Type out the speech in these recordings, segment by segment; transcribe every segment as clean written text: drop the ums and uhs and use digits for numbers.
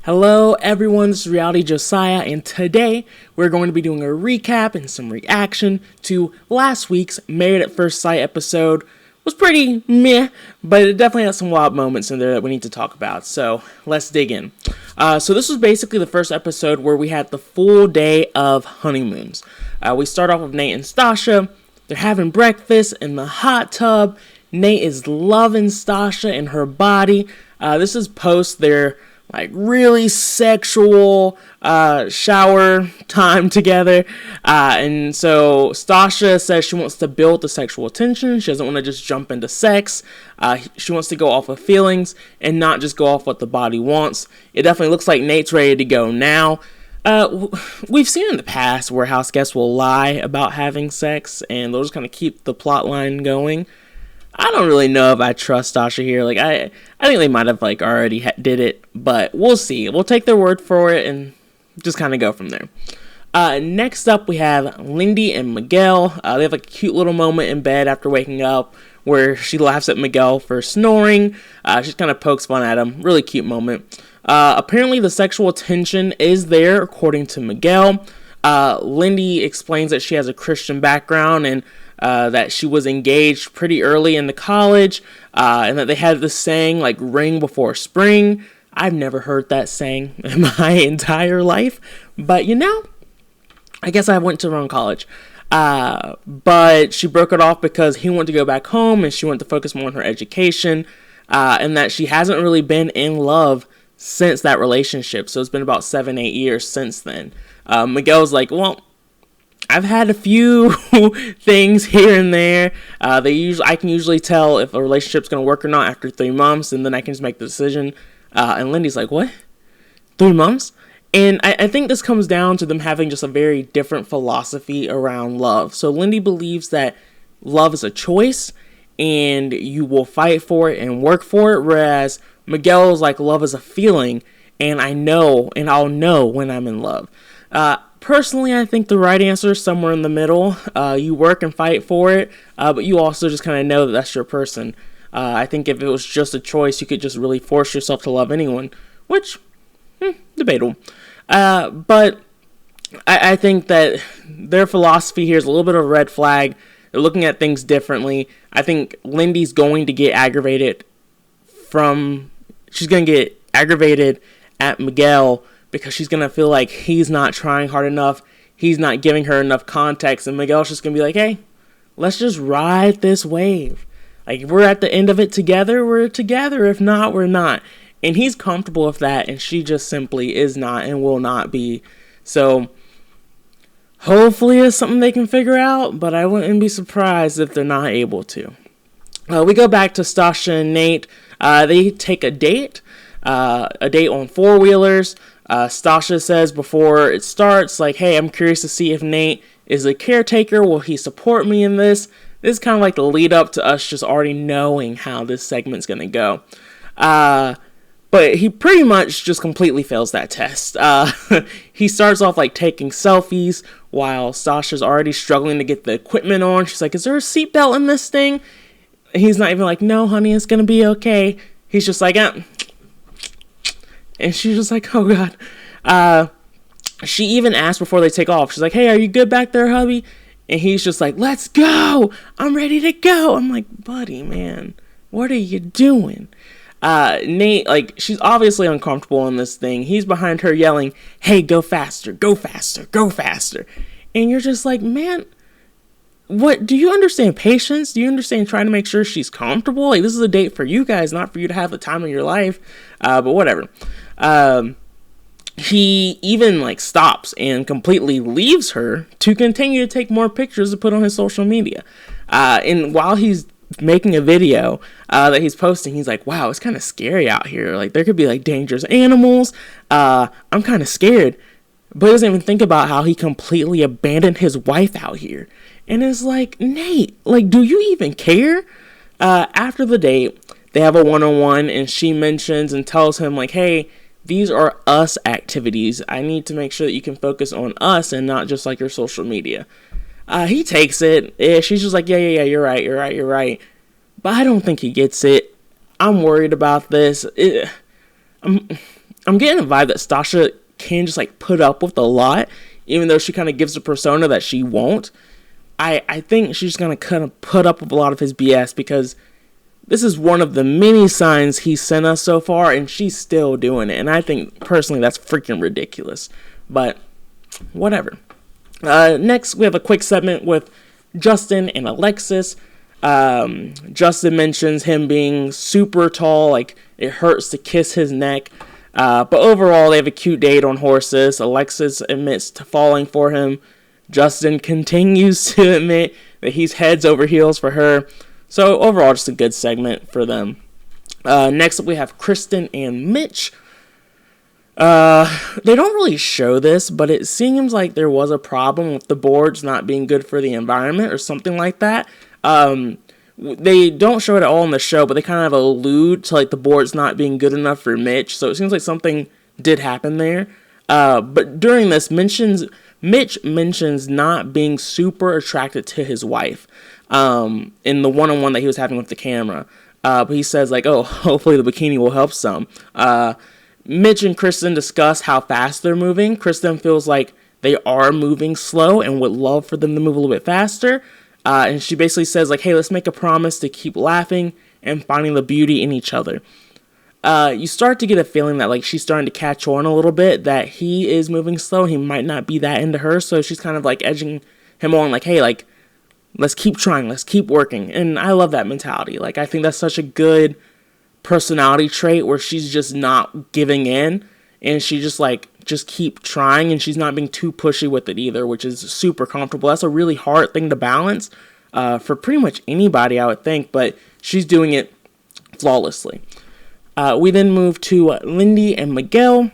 Hello everyone, this is Reality Josiah, and today we're going to be doing a recap and some reaction to last week's Married at First Sight episode. It was pretty meh, but it definitely has some wild moments in there that we need to talk about, so let's dig in. So this was basically the first episode where we had the full day of honeymoons. We start off with Nate and Stasha. They're having breakfast in the hot tub. Nate is loving Stasha and her body. This is post their really sexual shower time together. And so Stasha says she wants to build the sexual tension. She doesn't want to just jump into sex. She wants to go off of feelings and not just go off what the body wants. It definitely looks like Nate's ready to go now. We've seen in the past where house guests will lie about having sex and they'll just kind of keep the plot line going. I don't really know if I trust Stasha here. I think they might have already did it, but we'll see. We'll take their word for it and just kind of go from there. Next up, we have Lindy and Miguel. They have a cute little moment in bed after waking up where she laughs at Miguel for snoring. She kind of pokes fun at him. Really cute moment. Apparently, the sexual tension is there, according to Miguel. Lindy explains that she has a Christian background and that she was engaged pretty early into college, and that they had this saying ring before spring. I've never heard that saying in my entire life, but I guess I went to the wrong college. But she broke it off because he wanted to go back home and she wanted to focus more on her education, and that she hasn't really been in love since that relationship. So it's been about 7-8 years since then. Miguel's like, well, I've had a few things here and there. I can usually tell if a relationship's going to work or not after 3 months, and then I can just make the decision. And Lindy's like, what? 3 months? And I think this comes down to them having just a very different philosophy around love. So Lindy believes that love is a choice, and you will fight for it and work for it, whereas Miguel's like, love is a feeling, and I know, and I'll know when I'm in love. Personally, I think the right answer is somewhere in the middle. You work and fight for it, but you also just kind of know that that's your person. I think if it was just a choice, you could just really force yourself to love anyone, which, debatable. But I think that their philosophy here is a little bit of a red flag. They're looking at things differently. I think Lindy's going to get aggravated she's going to get aggravated at Miguel because she's going to feel like he's not trying hard enough, he's not giving her enough context, and Miguel's just going to be like, hey, let's just ride this wave. We're at the end of it together, we're together, if not, we're not. And he's comfortable with that, and she just simply is not and will not be. So, hopefully it's something they can figure out, but I wouldn't be surprised if they're not able to. We go back to Stasha and Nate. They take a date on four-wheelers. Stasha says before it starts, hey, I'm curious to see if Nate is a caretaker. Will he support me in this? This is kind of the lead up to us just already knowing how this segment's going to go. But he pretty much just completely fails that test. He starts off taking selfies while Stasha's already struggling to get the equipment on. She's like, is there a seatbelt in this thing? He's not even like, no, honey, it's going to be okay. He's just like, And she's just like, oh, God. She even asked before they take off. She's like, hey, are you good back there, hubby? And he's just like, let's go. I'm ready to go. I'm like, buddy, man, what are you doing? Nate, she's obviously uncomfortable in this thing. He's behind her yelling, hey, go faster, go faster, go faster. And you're just like, man, what? Do you understand patience? Do you understand trying to make sure she's comfortable? This is a date for you guys, not for you to have the time of your life. But whatever. He even stops and completely leaves her to continue to take more pictures to put on his social media. And while he's making a video that he's posting, he's like, wow, it's kind of scary out here. There could be dangerous animals. I'm kind of scared. But he doesn't even think about how he completely abandoned his wife out here. And it's like, Nate, do you even care? After the date, they have a one-on-one, and she mentions and tells him, hey, these are us activities. I need to make sure that you can focus on us and not just your social media. He takes it. She's just like, yeah, you're right. But I don't think he gets it. I'm worried about this. I'm getting a vibe that Stasha can just like put up with a lot, even though she kind of gives a persona that she won't. I think she's going to kind of put up with a lot of his BS, because this is one of the many signs he's sent us so far, and she's still doing it. And I think, personally, that's freaking ridiculous. But, whatever. Next, we have a quick segment with Justin and Alexis. Justin mentions him being super tall, like, it hurts to kiss his neck. But overall, they have a cute date on horses. Alexis admits to falling for him. Justin continues to admit that he's heads over heels for her. So overall, just a good segment for them. Next up, we have Kristen and Mitch. They don't really show this, but it seems like there was a problem with the boards not being good for the environment or something like that. They don't show it at all in the show, but they kind of allude to like the boards not being good enough for Mitch. So it seems like something did happen there. But during this, Mitch mentions not being super attracted to his wife in the one-on-one that he was having with the camera. But he says, like, oh, hopefully the bikini will help some. Mitch and Kristen discuss how fast they're moving. Kristen feels like they are moving slow and would love for them to move a little bit faster. And she basically says, like, hey, let's make a promise to keep laughing and finding the beauty in each other. You start to get a feeling that, like, she's starting to catch on a little bit, that he is moving slow and he might not be that into her. So she's kind of, like, edging him on, like, hey, like, let's keep trying, let's keep working. And I love that mentality. Like, I think that's such a good personality trait, where she's just not giving in, and she just, like, just keep trying, and she's not being too pushy with it either, which is super comfortable. That's a really hard thing to balance for pretty much anybody, I would think, but she's doing it flawlessly. We then move to Lindy and Miguel.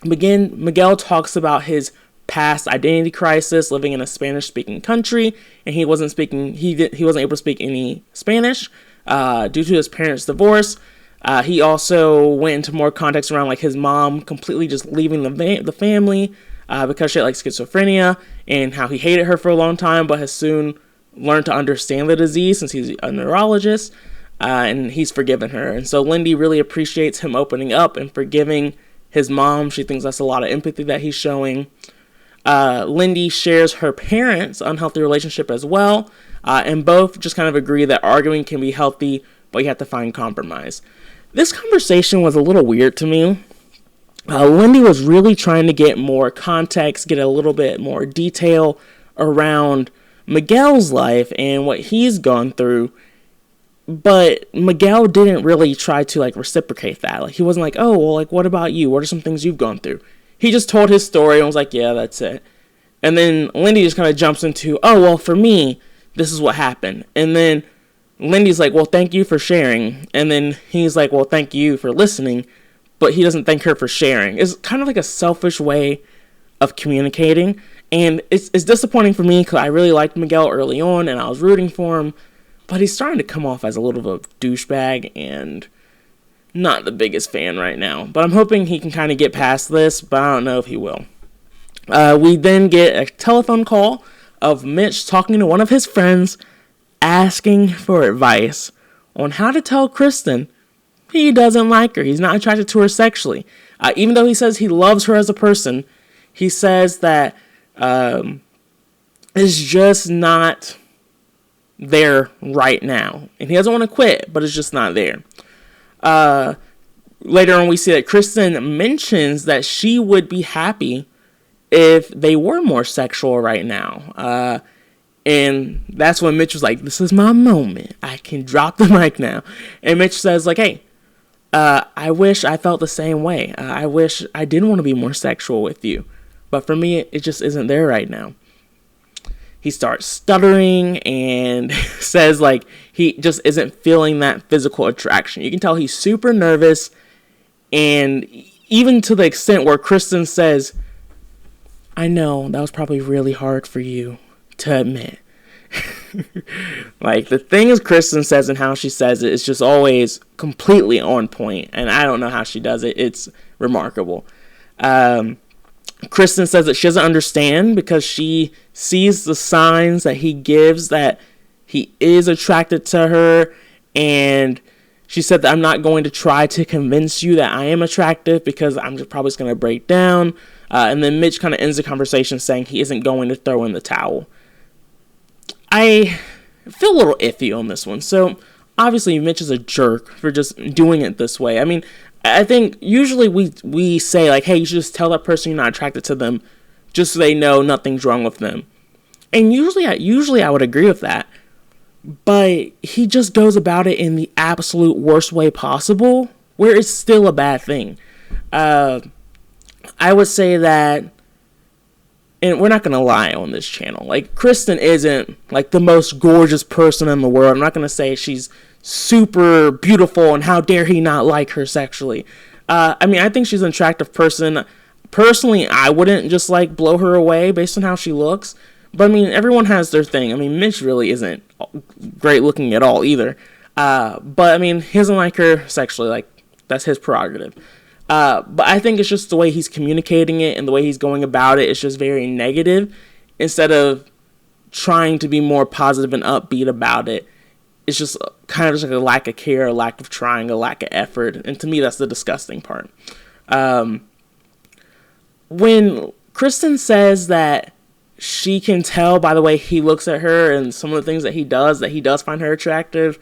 Miguel talks about his past identity crisis, living in a Spanish-speaking country, and he wasn't able to speak any Spanish due to his parents' divorce. He also went into more context around, like, his mom completely just leaving the family because she had, like, schizophrenia, and how he hated her for a long time, but has soon learned to understand the disease since he's a neurologist. And he's forgiven her. And so Lindy really appreciates him opening up and forgiving his mom. She thinks that's a lot of empathy that he's showing. Lindy shares her parents' unhealthy relationship as well. And both just kind of agree that arguing can be healthy, but you have to find compromise. This conversation was a little weird to me. Lindy was really trying to get more context, get a little bit more detail around Miguel's life and what he's gone through. But Miguel didn't really try to, like, reciprocate that. Like, he wasn't like, oh, well, like, what about you? What are some things you've gone through? He just told his story and was like, yeah, that's it. And then Lindy just kind of jumps into, oh, well, for me, this is what happened. And then Lindy's like, well, thank you for sharing. And then he's like, well, thank you for listening. But he doesn't thank her for sharing. It's kind of like a selfish way of communicating. And it's disappointing for me, because I really liked Miguel early on and I was rooting for him. But he's starting to come off as a little bit of a douchebag, and not the biggest fan right now. But I'm hoping he can kind of get past this, but I don't know if he will. We then get a telephone call of Mitch talking to one of his friends, asking for advice on how to tell Kristen he doesn't like her. He's not attracted to her sexually. Even though he says he loves her as a person, he says that it's just not there right now. And he doesn't want to quit, but it's just not there. Later on, we see that Kristen mentions that she would be happy if they were more sexual right now. And that's when Mitch was like, this is my moment. I can drop the mic now. And Mitch says, like, hey, I wish I felt the same way. I wish I did want to be more sexual with you. But for me, it just isn't there right now. He starts stuttering and says, like, he just isn't feeling that physical attraction. You can tell he's super nervous, and even to the extent where Kristen says, I know, that was probably really hard for you to admit. Like, the things Kristen says and how she says it is just always completely on point, and I don't know how she does it. It's remarkable. Kristen says that she doesn't understand because she sees the signs that he gives that he is attracted to her, and She said that I'm not going to try to convince you that I am attractive because I'm just probably going to break down. And then Mitch kind of ends the conversation saying he isn't going to throw in the towel. I feel a little iffy on this one. So obviously Mitch is a jerk for just doing it this way. I mean, I think usually we say like, hey, you should just tell that person you're not attracted to them just so they know nothing's wrong with them. And usually I would agree with that. But he just goes about it in the absolute worst way possible, where it's still a bad thing. I would say that, and we're not going to lie on this channel, like, Kristen isn't, like, the most gorgeous person in the world. I'm not going to say she's super beautiful and how dare he not like her sexually. I mean, I think she's an attractive person. Personally, I wouldn't just, like, blow her away based on how she looks. But, I mean, everyone has their thing. I mean, Mitch really isn't great looking at all either. But, I mean, he doesn't like her sexually. Like, that's his prerogative. But I think it's just the way he's communicating it and the way he's going about it is just very negative. Instead of trying to be more positive and upbeat about it, it's just kind of just like a lack of care, a lack of trying, a lack of effort. And to me, that's the disgusting part. When Kristen says that she can tell by the way he looks at her and some of the things that he does find her attractive,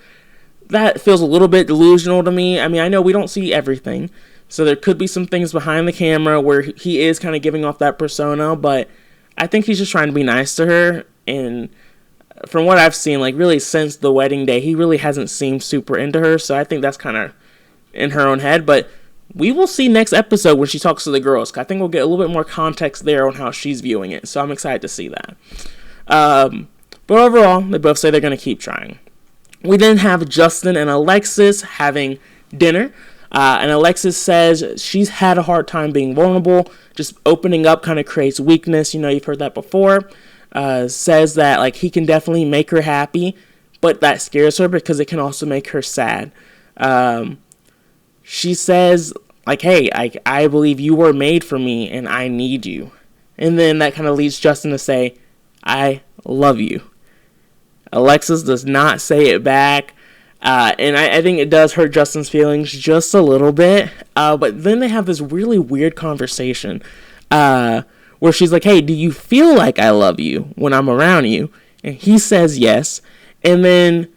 that feels a little bit delusional to me. I mean, I know we don't see everything, so there could be some things behind the camera where he is kind of giving off that persona, but I think he's just trying to be nice to her. And from what I've seen, like, really since the wedding day, he really hasn't seemed super into her, so I think that's kind of in her own head. But we will see next episode when she talks to the girls. I think we'll get a little bit more context there on how she's viewing it. So I'm excited to see that. But overall, they both say they're going to keep trying. We then have Justin and Alexis having dinner. And Alexis says she's had a hard time being vulnerable. Just opening up kind of creates weakness. You know, you've heard that before. Says that, like, he can definitely make her happy, but that scares her because it can also make her sad. She says, like, hey, I believe you were made for me and I need you. And then that kind of leads Justin to say, I love you. Alexis does not say it back. And I think it does hurt Justin's feelings just a little bit. But then they have this really weird conversation where she's like, hey, do you feel like I love you when I'm around you? And he says yes. And then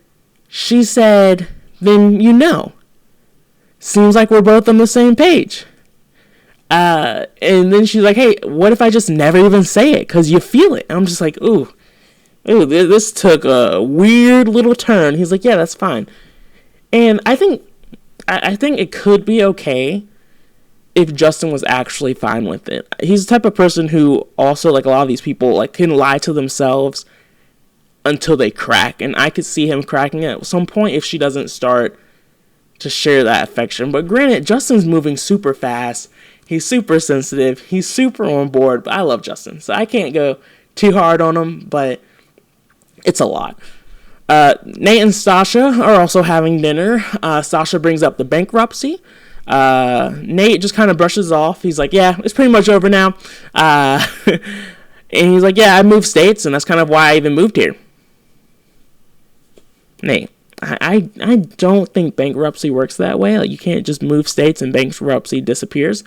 she said, then you know. Seems like we're both on the same page. And then she's like, hey, what if I just never even say it? Because you feel it. And I'm just like, ooh, this took a weird little turn. He's like, yeah, that's fine. And I think it could be okay if Justin was actually fine with it. He's the type of person who also, like a lot of these people, like, can lie to themselves until they crack. And I could see him cracking at some point if she doesn't start to share that affection. But granted, Justin's moving super fast. He's super sensitive. He's super on board. But I love Justin, so I can't go too hard on him, but it's a lot. Nate and Stasha are also having dinner. Stasha brings up the bankruptcy. Nate just kind of brushes off. He's like, yeah, it's pretty much over now. And he's like, yeah, I moved states, and that's kind of why I even moved here. Nate, I don't think bankruptcy works that way. Like, you can't just move states and bankruptcy disappears.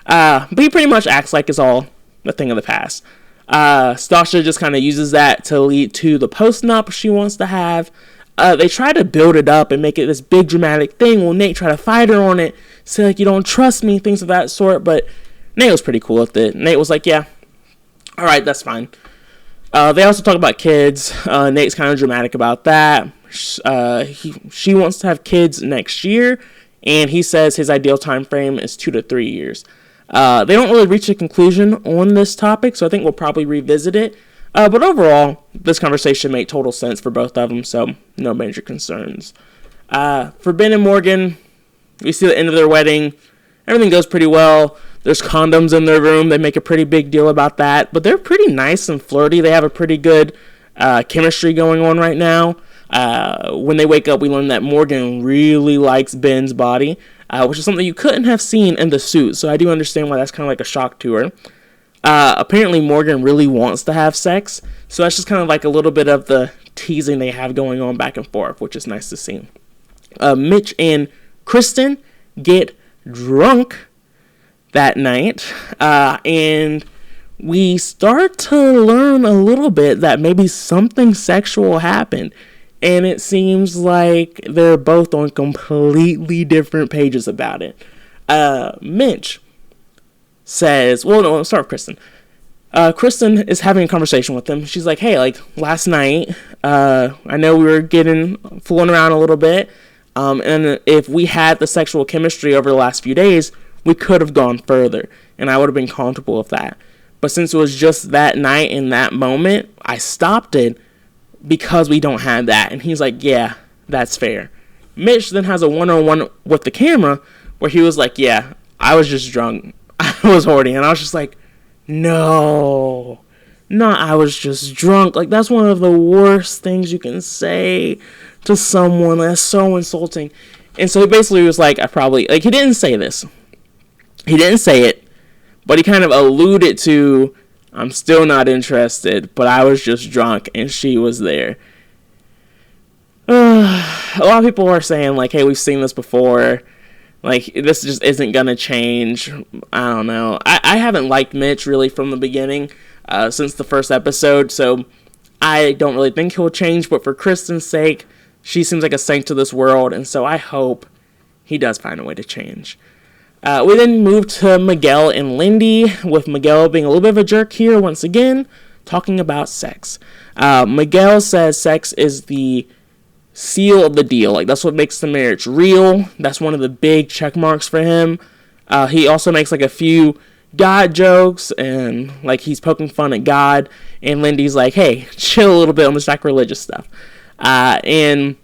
But he pretty much acts like it's all a thing of the past. Stasha just kind of uses that to lead to the post-nup she wants to have. They try to build it up and make it this big dramatic thing. Well, Nate try to fight her on it, say like, you don't trust me, things of that sort. But Nate was pretty cool with it. Nate was like, yeah, all right, that's fine. They also talk about kids. Nate's kind of dramatic about that. She wants to have kids next year, and he says his ideal time frame is 2 to 3 years. They don't really reach a conclusion on this topic, so I think we'll probably revisit it. But overall, this conversation made total sense for both of them, so no major concerns. For Ben and Morgan, we see the end of their wedding. Everything goes pretty well. There's condoms in their room. They make a pretty big deal about that. But they're pretty nice and flirty. They have a pretty good chemistry going on right now. When they wake up, we learn that Morgan really likes Ben's body, which is something you couldn't have seen in the suit. So I do understand why that's kind of like a shock to her. Apparently, Morgan really wants to have sex. So that's just kind of like a little bit of the teasing they have going on back and forth, which is nice to see. Mitch and Kristen get drunk that night, and we start to learn a little bit that maybe something sexual happened. And it seems like they're both on completely different pages about it. Mitch says, well, no, let's start with Kristen. Kristen is having a conversation with him. She's like, hey, like last night, I know we were fooling around a little bit. And if we had the sexual chemistry over the last few days, we could have gone further. And I would have been comfortable with that. But since it was just that night in that moment, I stopped it because we don't have that. And he's like, yeah, that's fair. Mitch then has a one-on-one with the camera where he was like, yeah, I was just drunk. I was horny. And I was just like, no, not I was just drunk. Like, that's one of the worst things you can say to someone. That's so insulting. And so he basically was like, he didn't say this. He didn't say it, but he kind of alluded to, I'm still not interested, but I was just drunk and she was there. A lot of people are saying, like, hey, we've seen this before. Like, this just isn't going to change. I don't know. I haven't liked Mitch really from the beginning, since the first episode, so I don't really think he'll change. But for Kristen's sake, she seems like a saint to this world, and so I hope he does find a way to change. We then move to Miguel and Lindy, with Miguel being a little bit of a jerk here once again, talking about sex. Miguel says sex is the seal of the deal. Like, that's what makes the marriage real. That's one of the big check marks for him. He also makes like a few God jokes, and like he's poking fun at God. And Lindy's like, hey, chill a little bit on the sacrilegious stuff. And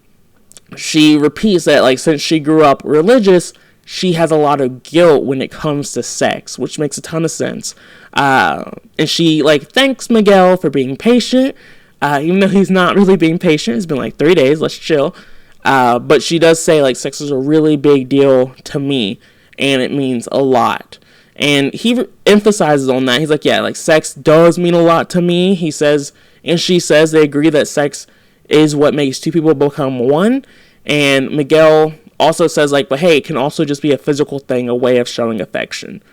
she repeats that, like, since she grew up religious, she has a lot of guilt when it comes to sex, which makes a ton of sense. And she, like, thanks Miguel for being patient, even though he's not really being patient. It's been like 3 days, let's chill. But she does say, like, sex is a really big deal to me, and it means a lot. And he emphasizes on that. He's like, yeah, like, sex does mean a lot to me. He says, and she says they agree that sex is what makes two people become one. And Miguel also says, like, but hey, it can also just be a physical thing, a way of showing affection.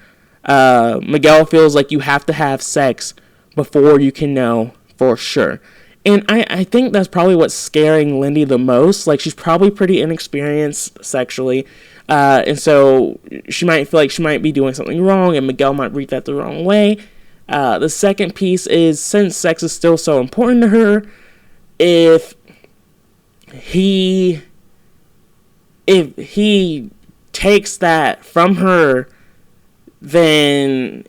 Miguel feels like you have to have sex before you can know for sure. And I think that's probably what's scaring Lindy the most. Like, she's probably pretty inexperienced sexually. And so she might feel like she might be doing something wrong, and Miguel might read that the wrong way. The second piece is, since sex is still so important to her, if he takes that from her, then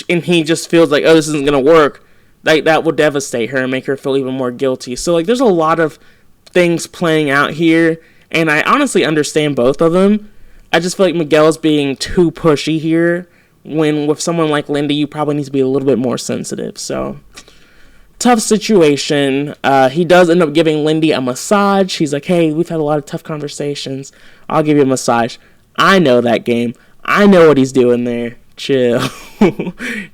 and he just feels like, oh, this isn't going to work, like, that will devastate her and make her feel even more guilty. So, like, there's a lot of things playing out here, and I honestly understand both of them. I just feel like Miguel's being too pushy here, when with someone like Lindy, you probably need to be a little bit more sensitive. So, tough situation. He does end up giving Lindy a massage. He's like, hey, we've had a lot of tough conversations. I'll give you a massage. I know that game. I know what he's doing there. Chill.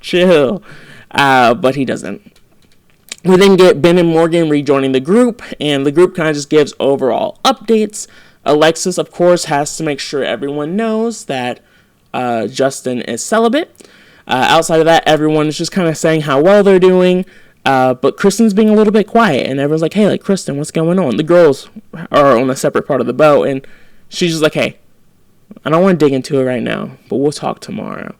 Chill. But he doesn't. We then get Ben and Morgan rejoining the group, and the group kind of just gives overall updates. Alexis, of course, has to make sure everyone knows that Justin is celibate. Outside of that, everyone is just kind of saying how well they're doing. But Kristen's being a little bit quiet, and everyone's like, hey, like, Kristen, what's going on? The girls are on a separate part of the boat, and she's just like, hey, I don't want to dig into it right now, but we'll talk tomorrow.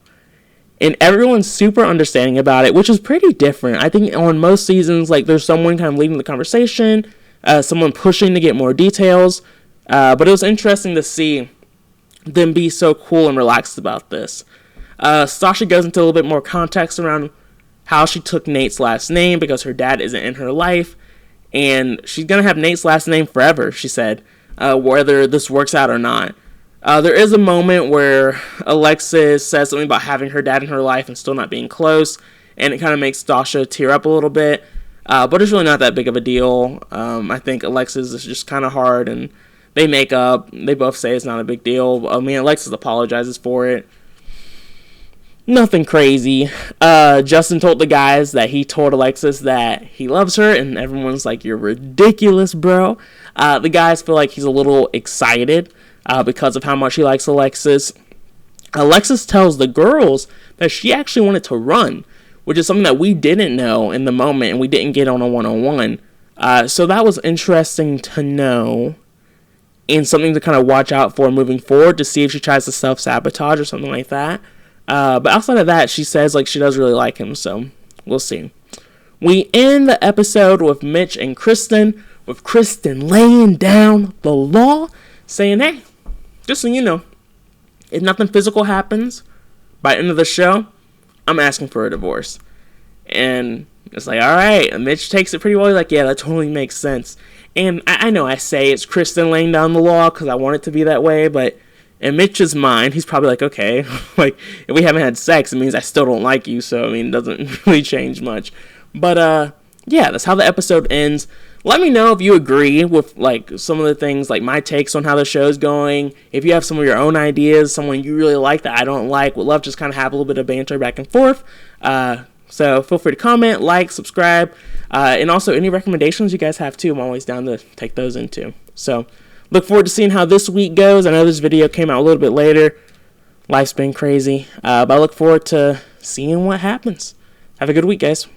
And everyone's super understanding about it, which is pretty different. I think on most seasons, like, there's someone kind of leading the conversation, someone pushing to get more details. But it was interesting to see them be so cool and relaxed about this. Stasha goes into a little bit more context around how she took Nate's last name because her dad isn't in her life, and she's going to have Nate's last name forever, she said, whether this works out or not. There is a moment where Alexis says something about having her dad in her life and still not being close, and it kind of makes Stasha tear up a little bit, but it's really not that big of a deal. I think Alexis is just kind of hard, and they make up. They both say it's not a big deal. I mean, Alexis apologizes for it. Nothing crazy. Justin told the guys that he told Alexis that he loves her, and everyone's like, "You're ridiculous, bro." The guys feel like he's a little excited because of how much he likes Alexis. Alexis tells the girls that she actually wanted to run, which is something that we didn't know in the moment, and we didn't get on a one-on-one. So that was interesting to know, and something to kind of watch out for moving forward, to see if she tries to self-sabotage or something like that. But outside of that, she says like she does really like him, so we'll see. We end the episode with Mitch and Kristen, with Kristen laying down the law, saying, "Hey, just so you know, if nothing physical happens by the end of the show, I'm asking for a divorce." And it's like, all right. And Mitch takes it pretty well. He's like, yeah, that totally makes sense. And I know I say it's Kristen laying down the law because I want it to be that way, but in Mitch's mind, he's probably like, okay, like, if we haven't had sex, it means I still don't like you, so, I mean, it doesn't really change much. But, yeah, that's how the episode ends. Let me know if you agree with, like, some of the things, like, my takes on how the show's going. If you have some of your own ideas, someone you really like that I don't like, would love to just kind of have a little bit of banter back and forth. So feel free to comment, like, subscribe, and also any recommendations you guys have, too. I'm always down to take those in, too. So, look forward to seeing how this week goes. I know this video came out a little bit later. Life's been crazy. But I look forward to seeing what happens. Have a good week, guys.